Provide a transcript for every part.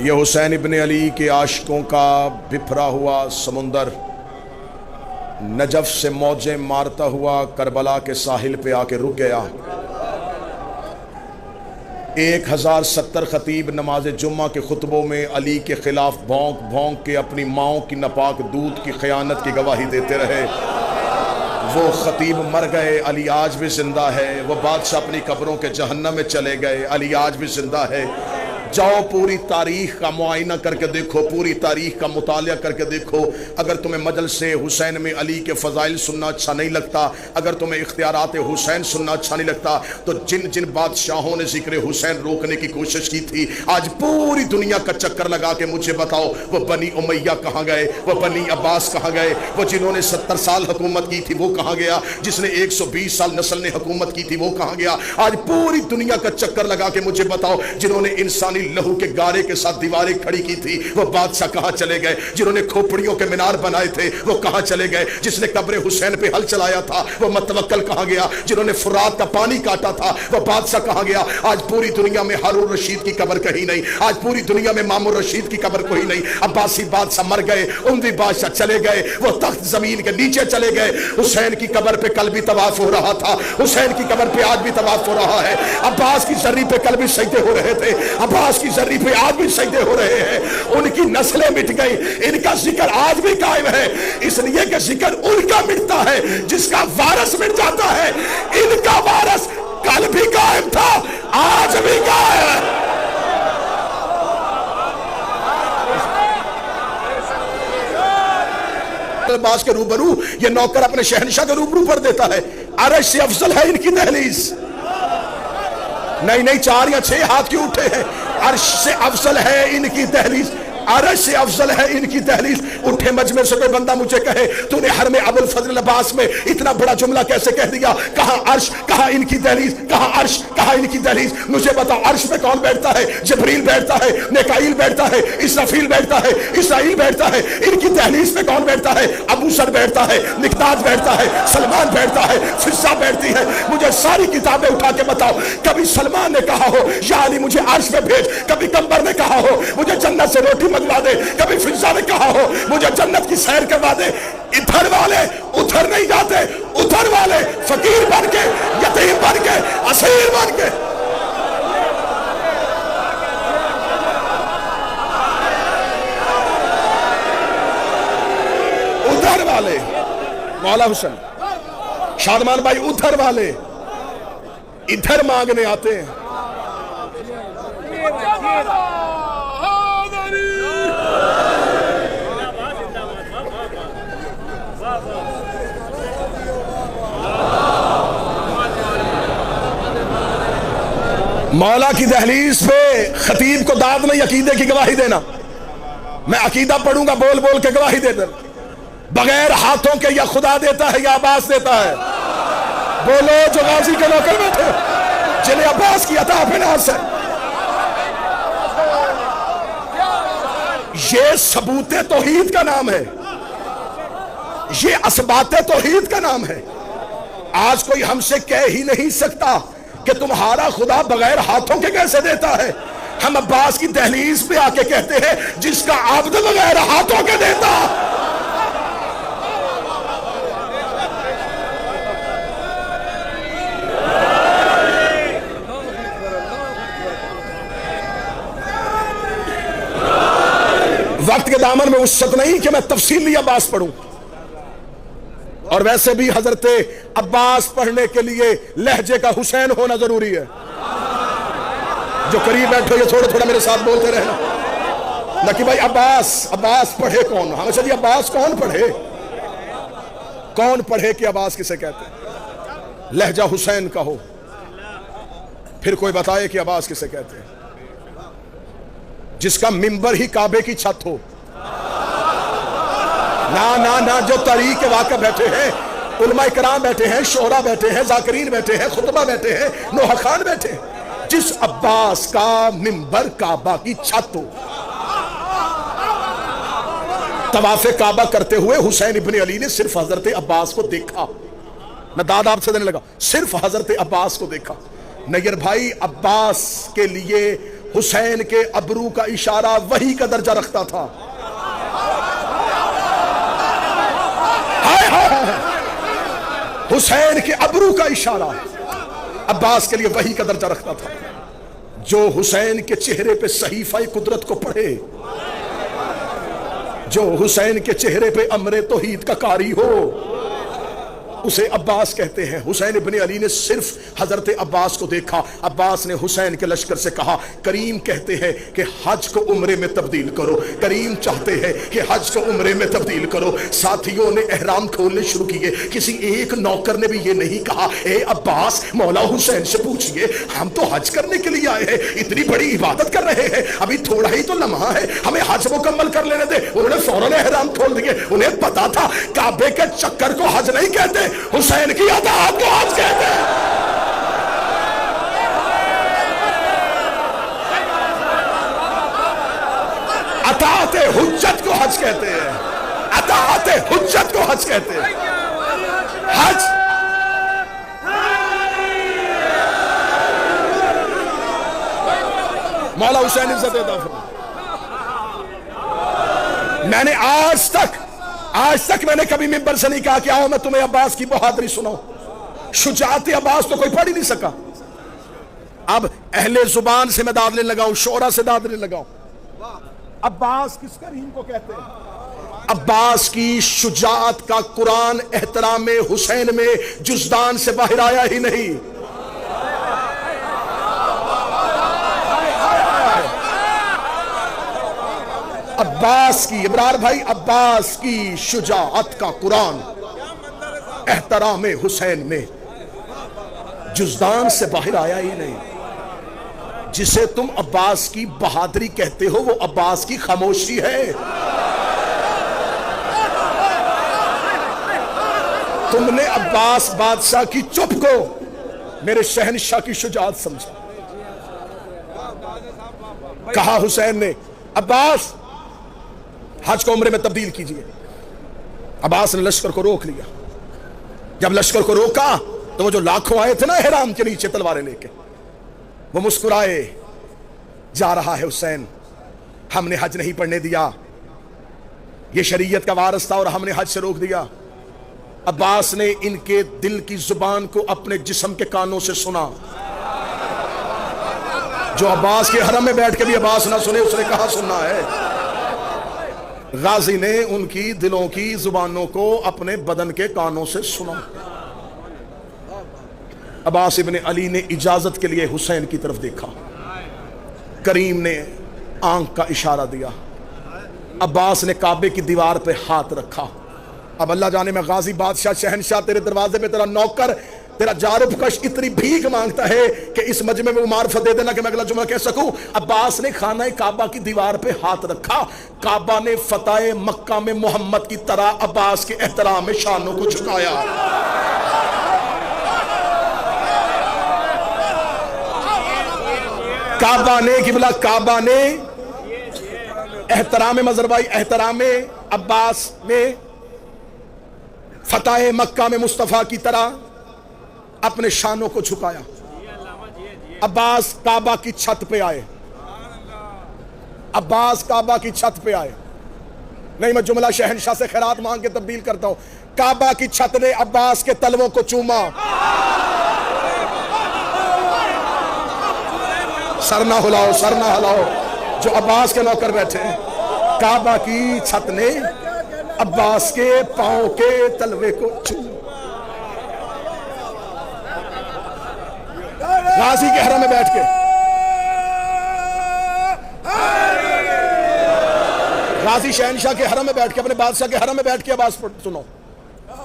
یہ حسین ابن علی کے عاشقوں کا بپھرا ہوا سمندر نجف سے موجیں مارتا ہوا کربلا کے ساحل پہ آ کے رک گیا۔ 1070 خطیب نماز جمعہ کے خطبوں میں علی کے خلاف بھونک بھونک کے اپنی ماؤں کی ناپاک دودھ کی خیانت کی گواہی دیتے رہے۔ وہ خطیب مر گئے، علی آج بھی زندہ ہے۔ وہ بادشاہ اپنی قبروں کے جہنم میں چلے گئے، علی آج بھی زندہ ہے۔ جاؤ پوری تاریخ کا معائنہ کر کے دیکھو، پوری تاریخ کا مطالعہ کر کے دیکھو۔ اگر تمہیں مجلس حسین میں علی کے فضائل سننا اچھا نہیں لگتا، اگر تمہیں اختیارات حسین سننا اچھا نہیں لگتا، تو جن جن بادشاہوں نے ذکر حسین روکنے کی کوشش کی تھی آج پوری دنیا کا چکر لگا کے مجھے بتاؤ وہ بنی امیہ کہاں گئے، وہ بنی عباس کہاں گئے، وہ جنہوں نے 70 سال حکومت کی تھی وہ کہاں گیا، جس نے 120 سال نسل نے حکومت کی تھی وہ کہاں گیا۔ آج پوری دنیا کا چکر لگا کے مجھے بتاؤ جنہوں نے انسانی لہو کے گارے کے ساتھ دیواریں کھڑی کی تھی وہ بادشاہ کہاں چلے گئے، جنہوں نے کھوپڑیوں کے مینار بنائے تھے وہ کہاں چلے گئے، جس نے قبر حسین پہ ہل چلایا تھا وہ متوکل کہاں گیا، جنہوں نے فرات کا پانی کاٹا تھا وہ بادشاہ کہاں گیا۔ آج پوری دنیا میں ہارون رشید کی قبر کہیں نہیں، آج پوری دنیا میں مامون رشید کی قبر کوئی نہیں۔ عباسی بادشاہ مر گئے، اموی بادشاہ چلے گئے، وہ تخت زمین کے نیچے چلے گئے۔ حسین کی قبر پہ کل بھی طواف ہو رہا تھا، حسین کی قبر پہ آج بھی طواف ہو رہا ہے۔ عباس کی زری پہ کل بھی سجدے ہو رہے تھے، عباس کی زری پہ آج بھی سجدے ہو رہے ہیں۔ ان کی نسلیں مٹ گئی، ان کا ذکر آج بھی قائم ہے، اس لیے کہ ذکر ان کا مٹتا ہے جس کا وارث مٹ جاتا ہے۔ ان کا وارث کل بھی قائم تھا، آج بھی قائم ہے۔ عباس کے روبرو یہ نوکر اپنے شہنشاہ کے روبرو پر دیتا ہے، عرش سے افضل ہے ان کی دہلیز۔ نہیں 4 یا 6 ہاتھ کیوں اٹھے ہیں؟ عرش سے افضل ہے ان کی دہلیز، عرش سے افضل ہے ان کی دہلیز۔ اٹھے مجمع سے کوئی بندہ مجھے کہے تو نے حرم ابوالفضل عباس میں اتنا بڑا جملہ کیسے کہہ دیا؟ کہاں عرش، کہاں ان کی دہلیز، کہاں عرش، کہاں ان کی دہلیز؟ مجھے بتاؤ عرش پہ کون بیٹھتا ہے؟ جبریل بیٹھتا ہے، میکائیل بیٹھتا ہے، اسرافیل بیٹھتا ہے، اسرائیل بیٹھتا ہے۔ ان کی دہلیز پہ کون بیٹھتا ہے؟ ابو سر بیٹھتا ہے، مقداد بیٹھتا ہے، سلمان بیٹھتا ہے، فضہ بیٹھتی ہے۔ مجھے ساری کتابیں اٹھا کے بتاؤ کبھی سلمان نے کہا ہو یا علی مجھے عرش پہ بھیج، کبھی قمر نے کہا ہو مجھے جنت سے روٹی منگوا دے، کبھی فضہ نے کہا ہو مجھے جنت کی سیر کروا دے۔ ادھر والے ادھر نہیں جاتے، ادھر والے فقیر بن کے، یتیم بن کے، اسیر بن کے۔ ادھر والے مولا حسین شادمان بھائی، ادھر والے ادھر مانگنے آتے ہیں۔ مولا کی دہلیز پہ خطیب کو داد نہیں عقیدے کی گواہی دینا۔ میں عقیدہ پڑھوں گا بول بول کے گواہی دے دیں، بغیر ہاتھوں کے یا خدا دیتا ہے یا عباس دیتا ہے؟ بولو جو غازی کے نوکر میں تھے جنہیں عباس کی عطا بناس ہے۔ یہ ثبوت توحید کا نام ہے، یہ اثبات توحید کا نام ہے۔ آج کوئی ہم سے کہہ ہی نہیں سکتا کہ تمہارا خدا بغیر ہاتھوں کے کیسے دیتا ہے۔ ہم عباس کی دہلیز پہ آ کے کہتے ہیں جس کا عبد بغیر ہاتھوں کے دیتا۔ وقت کے دامن میں وسعت نہیں کہ میں تفصیلی عباس پڑھوں، اور ویسے بھی حضرت عباس پڑھنے کے لیے لہجے کا حسین ہونا ضروری ہے۔ جو قریب بیٹھو یہ تھوڑا تھوڑا میرے ساتھ بولتے رہنا، نہ کہ بھائی عباس پڑھے کون؟ ہمیشہ جی عباس کون پڑھے؟ کون پڑھے کہ عباس کسے کہتے ہیں؟ لہجہ حسین کا ہو، پھر کوئی بتائے کہ عباس کسے کہتے ہیں؟ جس کا منبر ہی کعبے کی چھت ہو۔ نہ جو تاریخ کے واقع بیٹھے ہیں، علماء کرام بیٹھے ہیں، شعراء بیٹھے ہیں، ذاکرین بیٹھے ہیں، خطبہ بیٹھے ہیں، نوحہ خان بیٹھے ہیں، جس عباس کا منبر کعبہ کی چھت ہو۔ طواف کعبہ کرتے ہوئے حسین ابن علی نے صرف حضرت عباس کو دیکھا۔ میں داد آپ سے دینے لگا، صرف حضرت عباس کو دیکھا۔ نیر بھائی عباس کے لیے حسین کے ابرو کا اشارہ وحی کا درجہ رکھتا تھا. حسین کے ابرو کا اشارہ عباس کے لیے وحی کا درجہ رکھتا تھا. جو حسین کے چہرے پہ صحیفہ قدرت کو پڑھے، جو حسین کے چہرے پہ امر توحید کا قاری ہو، اسے عباس کہتے ہیں. حسین ابن علی نے صرف حضرت عباس کو دیکھا. عباس نے حسین کے لشکر سے کہا، کریم کہتے ہیں کہ حج کو عمرے میں تبدیل کرو، کریم چاہتے ہیں کہ حج کو عمرے میں تبدیل کرو. ساتھیوں نے احرام کھولنے شروع کیے. کسی ایک نوکر نے بھی یہ نہیں کہا، اے عباس مولا حسین سے پوچھئے، ہم تو حج کرنے کے لیے آئے ہیں، اتنی بڑی عبادت کر رہے ہیں، ابھی تھوڑا ہی تو لمحہ ہے، ہمیں حج مکمل کر لینے دے. انہوں نے فوراً احرام کھول دیے. انہیں پتا تھا کعبے کے چکر کو حج نہیں کہتے، حسین کی اطاعت کو حج کہتے ہیں. اطاعت حجت کو حج کہتے ہیں، اطاعت حجت کو حج کہتے ہیں. حج مولا حسین عزت عطا فرمائے. میں نے آج تک میں نے کبھی ممبر سے نہیں کہا کہ آؤ میں تمہیں عباس کی بہادری سناؤں. شجاعت عباس تو کوئی پڑھ ہی نہیں سکا. اب اہل زبان سے میں داد لینے لگا ہوں، شعرا سے داد لینے لگا ہوں. عباس کس کریم کو کہتے ہیں؟ عباس کی شجاعت کا قرآن احترام حسین میں جزدان سے باہر آیا ہی نہیں. عباس کی، ابرار بھائی، عباس کی شجاعت کا قرآن احترام حسین میں جزدان سے باہر آیا ہی نہیں. جسے تم عباس کی بہادری کہتے ہو وہ عباس کی خاموشی ہے. تم نے عباس بادشاہ کی چپ کو میرے شہنشاہ کی شجاعت سمجھا. کہا حسین نے، عباس حج کو عمرے میں تبدیل کیجئے. عباس نے لشکر کو روک لیا. جب لشکر کو روکا تو وہ جو لاکھوں آئے تھے نا احرام کے نیچے تلواریں لے کے، وہ مسکرائے. جا رہا ہے حسین، ہم نے حج نہیں پڑھنے دیا، یہ شریعت کا وارث تھا اور ہم نے حج سے روک دیا. عباس نے ان کے دل کی زبان کو اپنے جسم کے کانوں سے سنا. جو عباس کے حرم میں بیٹھ کے بھی عباس نہ سنے، اس نے کہا سننا ہے. غازی نے ان کی دلوں کی زبانوں کو اپنے بدن کے کانوں سے سنا. عباس ابن علی نے اجازت کے لیے حسین کی طرف دیکھا. کریم نے آنکھ کا اشارہ دیا. عباس نے کعبے کی دیوار پہ ہاتھ رکھا. اب اللہ جانے میں غازی بادشاہ شہنشاہ تیرے دروازے پہ تیرا نوکر، تیرا جارب کش اتنی بھیک مانگتا ہے کہ اس مجمع میں وہ معرفت دے دینا کہ میں اگلا جمعہ کہہ سکوں. عباس نے خانہ کعبہ کی دیوار پہ ہاتھ رکھا. کعبہ نے فتح مکہ میں محمد کی طرح عباس کے احترام میں شانوں کو جھکایا. کعبہ نے قبلہ، کعبہ نے احترام مظہر احترام عباس میں فتح مکہ میں مصطفیٰ کی طرح اپنے شانوں کو جھکایا. عباس کعبہ کی چھت پہ آئے. عباس کعبہ کی چھت پہ آئے. نہیں، میں جملہ شہنشاہ سے خیرات مانگ کے تبدیل کرتا ہوں. کعبہ کی چھت نے عباس کے تلووں کو چوما. سر نہ ہلاؤ، سر نہ ہلاؤ جو عباس کے نوکر بیٹھے ہیں. کعبہ کی چھت نے عباس کے پاؤں کے تلوے کو چوما. غازی کے حرم میں بیٹھ کے، غازی شہنشاہ کے حرم میں بیٹھ کے، اپنے بادشاہ کے حرم میں بیٹھ کے عباس پر سنو.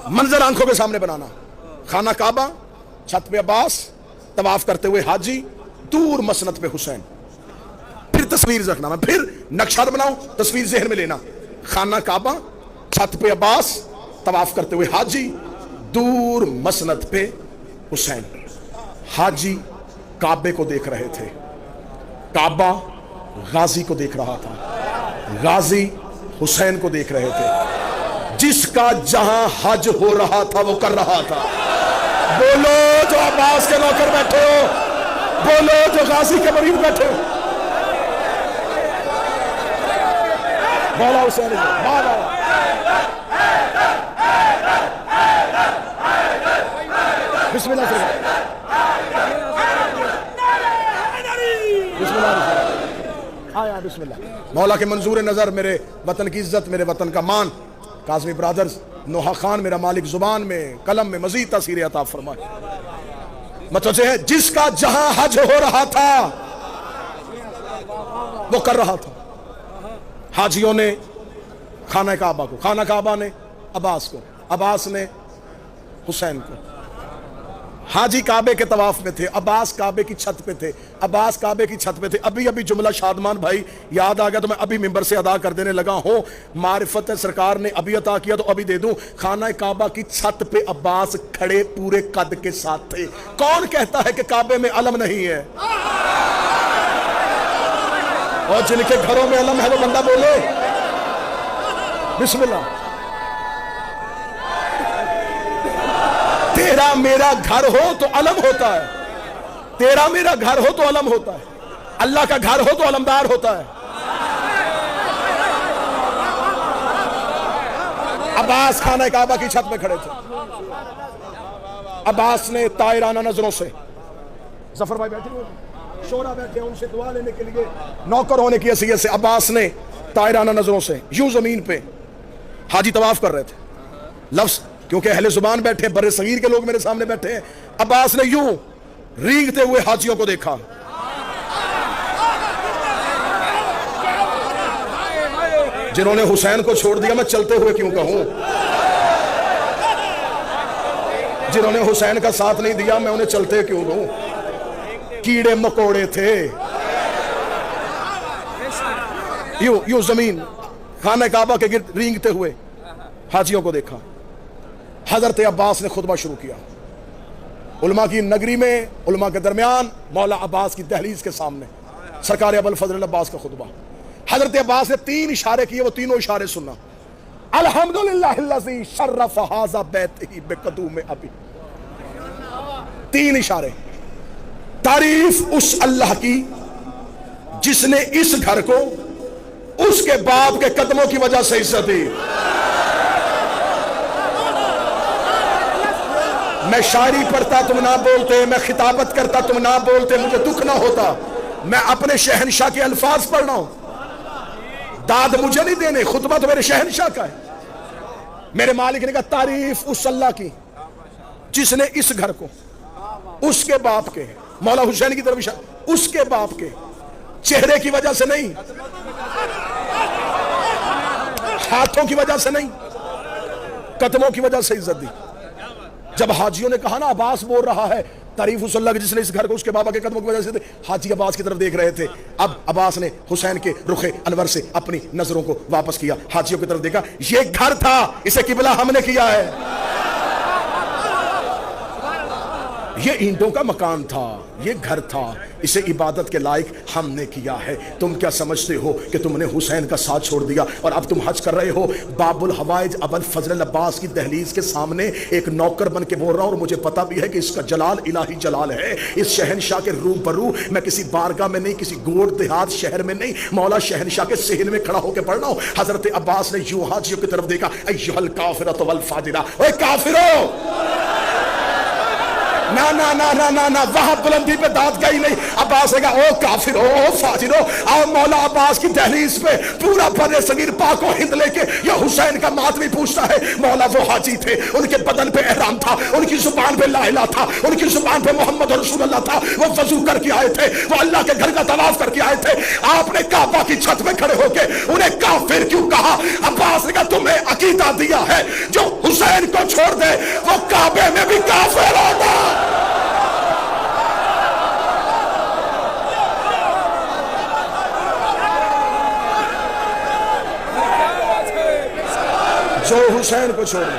منظر آنکھوں کے سامنے بنانا. خانہ کعبہ، چھت پہ عباس، طواف کرتے ہوئے حاجی، دور مسند پہ حسین. پھر تصویر رکھنا، میں پھر نقشہ بناؤں، تصویر ذہن میں لینا. خانہ کعبہ، چھت پہ عباس، طواف کرتے ہوئے حاجی، دور مسند پہ حسین. حاجی کعبے کو دیکھ رہے تھے، کعبہ غازی کو دیکھ رہا تھا، غازی حسین کو دیکھ رہے تھے. جس کا جہاں حج ہو رہا تھا وہ کر رہا تھا. بولو جو عباس کے نوکر بیٹھے ہو، بولو جو غازی کے مریض بیٹھے ہو. مولا حسین مولا بسم اللہ بسم اللہ آیا بسم اللہ. مولا کے منظور نظر میرے وطن کی عزت، میرے وطن کا مان، قاسمی برادرز، نوحہ خان میرا مالک زبان میں قلم میں مزید تاثیر عطا فرمائے. متوجہ ہے جس کا جہاں حج ہو رہا تھا وہ کر رہا تھا. حاجیوں نے خانہ کعبہ کو، خانہ کعبہ نے عباس کو، عباس نے حسین کو. حاجی کعبے کے طواف میں تھے، عباس کعبے کی چھت پہ تھے، عباس کعبے کی چھت پہ تھے. ابھی جملہ شادمان بھائی یاد آ گیا تو میں ابھی ممبر سے ادا کر دینے لگا ہوں. معرفت سرکار نے ابھی عطا کیا تو ابھی دے دوں. خانہ کعبہ کی چھت پہ عباس کھڑے پورے قد کے ساتھ تھے. کون کہتا ہے کہ کعبے میں علم نہیں ہے؟ اور جن کے گھروں میں علم ہے وہ بندہ بولے بسم اللہ. تیرا میرا گھر ہو تو علم ہوتا ہے، تیرا میرا گھر ہو تو علم ہوتا ہے، اللہ کا گھر ہو تو علمدار ہوتا ہے. عباس خانہ کعبہ کی چھت میں کھڑے تھے. عباس نے طائرانہ نظروں سے، ظفر بھائی بیٹھے ہوئے شورا بیٹھے ان سے دعا لینے کے لیے نوکر ہونے کی حیثیت سے، عباس نے طائرانہ نظروں سے یوں زمین پہ، حاجی طواف کر رہے تھے، لفظ کیونکہ اہل زبان بیٹھے، بر صغیر کے لوگ میرے سامنے بیٹھے ہیں. عباس نے یوں رینگتے ہوئے حاجیوں کو دیکھا. جنہوں نے حسین کو چھوڑ دیا میں چلتے ہوئے کیوں کہوں، جنہوں نے حسین کا ساتھ نہیں دیا میں انہیں چلتے کیوں کہوں. کیڑے مکوڑے تھے. یوں زمین خانہ کعبہ کے گرد رینگتے ہوئے حاجیوں کو دیکھا. حضرت عباس نے خطبہ شروع کیا. علماء کی نگری میں، علماء کے درمیان، مولا عباس کی دہلیز کے سامنے سرکار ابوالفضل عباس کا خطبہ. حضرت عباس نے 3 اشارے کیے، وہ تینوں اشارے سننا. الحمدللہ الذی شرف ھذا بیتہ بقدوم ابی. 3 اشارے. تعریف اس اللہ کی جس نے اس گھر کو اس کے باپ کے قدموں کی وجہ سے عزت دی. میں شاعری پڑھتا تم نہ بولتے، میں خطابت کرتا تم نہ بولتے، مجھے دکھ نہ ہوتا. میں اپنے شہنشاہ کے الفاظ پڑھ رہا ہوں، داد مجھے نہیں دینے، خطبہ تو میرے شہنشاہ کا ہے. میرے مالک نے کہا تعریف اس اللہ کی جس نے اس گھر کو اس کے باپ کے، مولا حسین کی طرف اشارہ، اس کے باپ کے چہرے کی وجہ سے نہیں، ہاتھوں کی وجہ سے نہیں، قدموں کی وجہ سے عزت دی. جب حاجیوں نے کہا نا عباس بول رہا ہے تعریف اس اللہ کی جس نے اس گھر کو اس کے بابا کے قدموں کی وجہ سے، حاجی عباس کی طرف دیکھ رہے تھے. اب عباس نے حسین کے رخ انور سے اپنی نظروں کو واپس کیا، حاجیوں کی طرف دیکھا. یہ گھر تھا، اسے قبلہ ہم نے کیا ہے. یہ اینٹوں کا مکان تھا، یہ گھر تھا، اسے عبادت کے لائق ہم نے کیا ہے. تم کیا سمجھتے ہو کہ تم نے حسین کا ساتھ چھوڑ دیا اور اب تم حج کر رہے ہو؟ باب الحوائج ابوالفضل عباس کی دہلیز کے سامنے ایک نوکر بن کے بول رہا ہوں، اور مجھے پتا بھی ہے کہ اس کا جلال الہی جلال ہے. اس شہنشاہ کے روبرو میں کسی بارگاہ میں نہیں، کسی گوڑ دیہات شہر میں نہیں، مولا شہنشاہ کے صحن میں کھڑا ہو کے پڑھ رہا ہوں. حضرت عباس نے یوں حاجیوں کی طرف دیکھا، ایھا الکافرۃ والفاجرہ، اے کافرو. نا نا نا نا نا نا، وہاں بلندی پہ داد گئی نہیں. عباس نے کہا او کافرو، او فاجرو. آؤ مولا عباس کی دہلیز پہ پورا بر صغیر پاک و ہند لے کے یہ حسین کا ماتمی پوچھتا ہے. مولا وہ حاجی تھے، ان کے بدن پہ احرام تھا، ان کی زبان پہ لا الہ تھا، ان کی زبان پہ محمد رسول اللہ تھا. وہ وضو کر کے آئے تھے، وہ اللہ کے گھر کا طواف کر کے آئے تھے. آپ نے کعبہ کی چھت پہ کھڑے ہو کے انہیں کافر کیوں کہا؟ عباس نے کہا تمہیں عقیدہ دیا ہے جو حسین کو چھوڑ دے وہ کعبے میں بھی کافر ہوگا. جو حسین کو چھوڑ دے.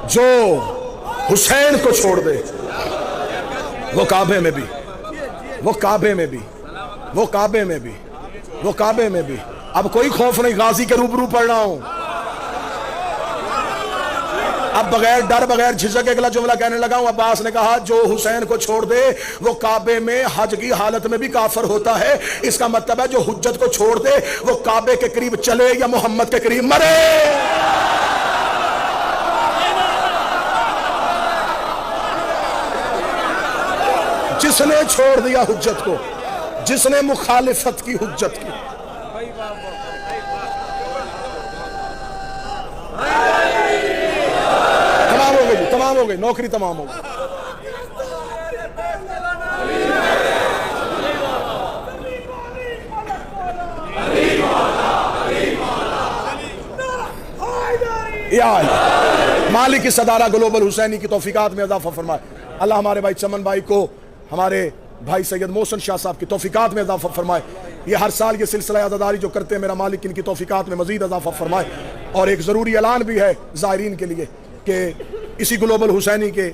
جو حسین کو چھوڑ دے وہ کعبے میں بھی، وہ کعبے میں بھی، وہ کعبے میں بھی، وہ کعبے میں بھی. اب کوئی خوف نہیں، غازی کے روبرو پڑھ رہا ہوں. اب بغیر ڈر بغیر جھجک اگلا جملہ کہنے لگا ہوں. عباس نے کہا جو حسین کو چھوڑ دے وہ کعبے میں حج کی حالت میں بھی کافر ہوتا ہے. اس کا مطلب ہے جو حجت کو چھوڑ دے وہ کعبے کے قریب چلے یا محمد کے قریب مرے. جس نے چھوڑ دیا حجت کو, جس نے مخالفت کی حجت کی. تمام ہو گئی, تمام ہو گئی, نوکری تمام ہو گئی. مالک کی صدارہ گلوبل حسینی کی توفیقات میں اضافہ فرمائے. اللہ ہمارے بھائی چمن بھائی کو, ہمارے بھائی سید محسن شاہ صاحب کی توفیقات میں اضافہ فرمائے. یہ ہر سال یہ سلسلہ عزاداری جو کرتے ہیں, میرا مالک ان کی توفیقات میں مزید اضافہ فرمائے. اور ایک ضروری اعلان بھی ہے زائرین کے لیے کہ اسی گلوبل حسینی کے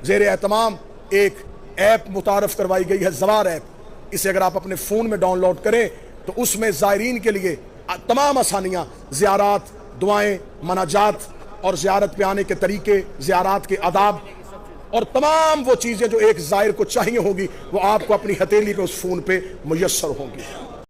زیر اہتمام ایک ایپ متعارف کروائی گئی ہے, زوار ایپ. اسے اگر آپ اپنے فون میں ڈاؤن لوڈ کریں تو اس میں زائرین کے لیے تمام آسانیاں, زیارات, دعائیں, مناجات اور زیارت پہ آنے کے طریقے, زیارات کے آداب اور تمام وہ چیزیں جو ایک زائر کو چاہیے ہوگی وہ آپ کو اپنی ہتھیلی پہ اس فون پہ میسر ہوں گی.